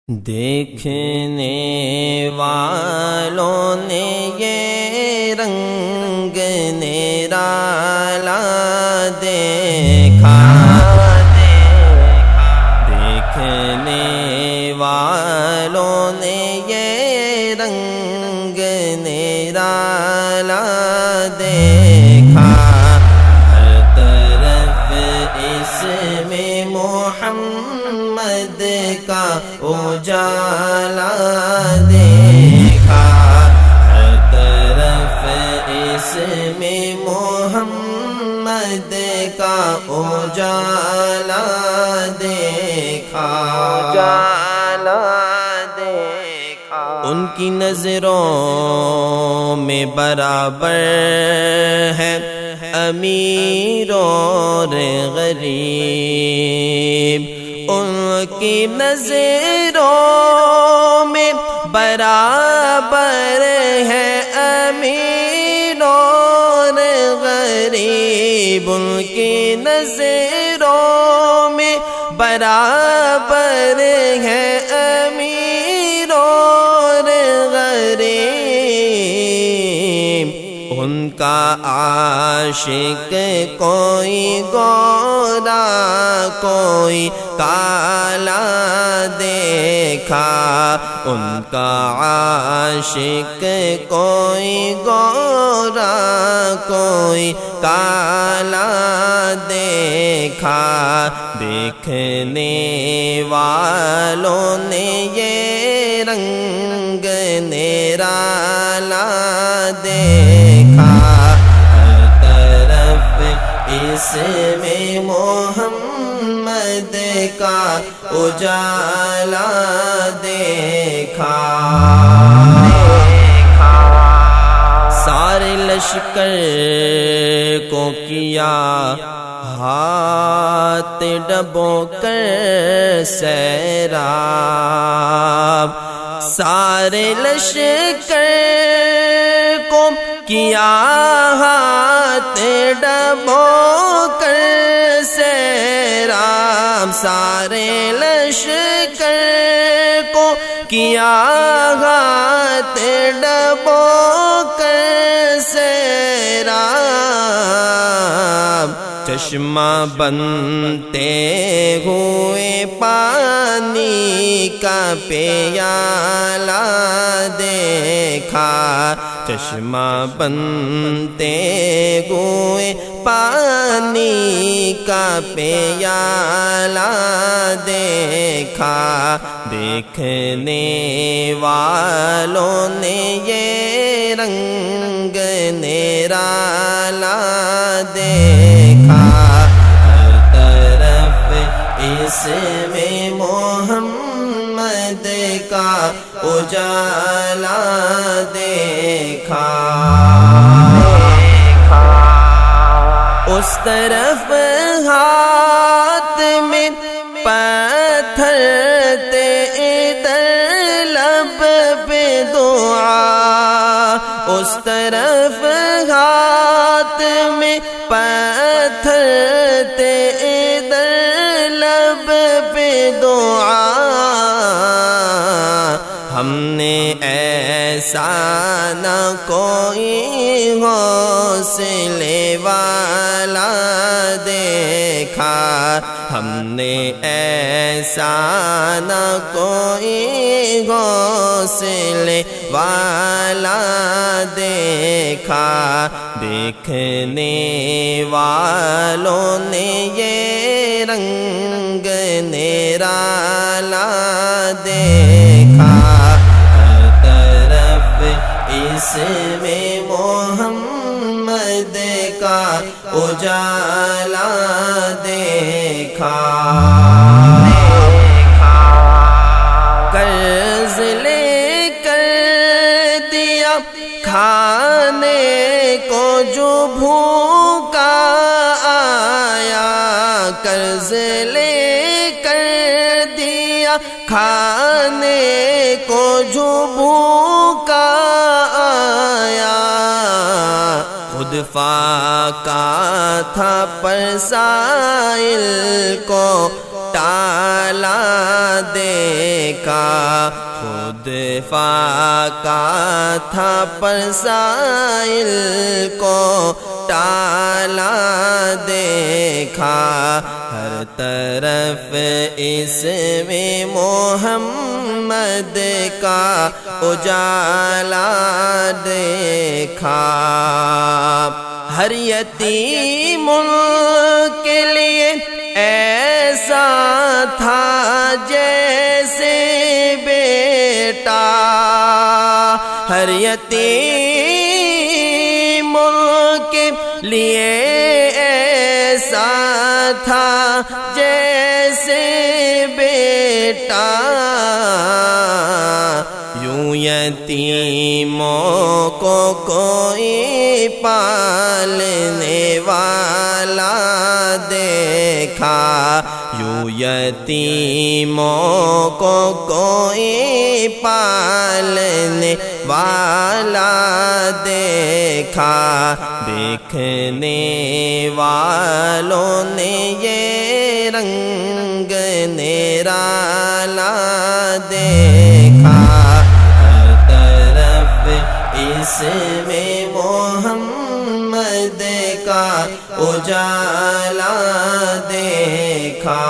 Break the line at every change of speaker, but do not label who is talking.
دیکھنے والوں نے یہ رنگ نرالا دیکھا، دیکھنے والوں نے یہ رنگ نرالا دیکھا، ہر طرف اس میں محمد کا اجالا دیکھا، ہر طرف اس میں محمد کا اجالا دیکھا، اجالا دیکھا۔ ان کی نظروں میں برابر ہے امیر اور غریب، ان کی نظروں میں برابر ہے امیر اور غریب، ان کی نظروں میں برابر ہے امیر اور غریب، ان کا عاشق کوئی گورا کوئی کالا دیکھا، ان کا عاشق کوئی گورا کوئی کالا دیکھا، دیکھنے والوں نے یہ رنگ نرالا دیکھا، ہر طرف اس میں محمد کا اجالا دیکھا، سارے لشکر کو کیا ہاتھ ڈبو کر سیراب، سارے لشکر کو کیا ہاتھ ڈبو کر سیراب، سارے لشکر کو کیا ہاتھ ڈبو کر سیراب، چشمہ بنتے ہوئے پانی کا پیالہ دیکھا، چشمہ بنتے ہوئے پانی کا پیالہ دیکھا، دیکھنے والوں نے یہ رنگ نرالا دیکھا، ہر طرف اس میں محمد کا اجالا دیکھا، اس طرف ہاتھ میں پتھر تھے ادھر لب پہ دعا، اس طرف ہاتھ میں پتھر تھے ادھر لب پہ دعا، ہم نے ایسا نہ کوئی حوصلے والا دیکھا، ہم نے ایسا نہ کوئی حوصلے والا دیکھا، دیکھنے والوں نے یہ رنگ نرالا دیکھا، ہر طرف اس میں محمد کا اجالا دیکھا، قرض لے کر دیا کھانے کو جو بھوکا آیا، قرض لے کر دیا کھانے کو جو بھوکا آیا، خود فاقہ تھا پر سائل کو ٹالا دیکھا، خود فاقہ تھا پر سائل کو ٹالا دیکھا، ہر طرف اس میں محمد کا اجالا دیکھا، ہر یتیم کے لیے ایسا تھا جیسے بیٹا، ہر یتیم کے لیے ایسا تھا جیسے بیٹا، یوں یتیموں کو کوئی پالنے والا دیکھا، یوں یتیموں کو کوئی پالنے والا دیکھا، دیکھنے والوں نے یہ رنگ نرالا دیکھا، ہر طرف اس میں محمد کا اجالا دیکھا۔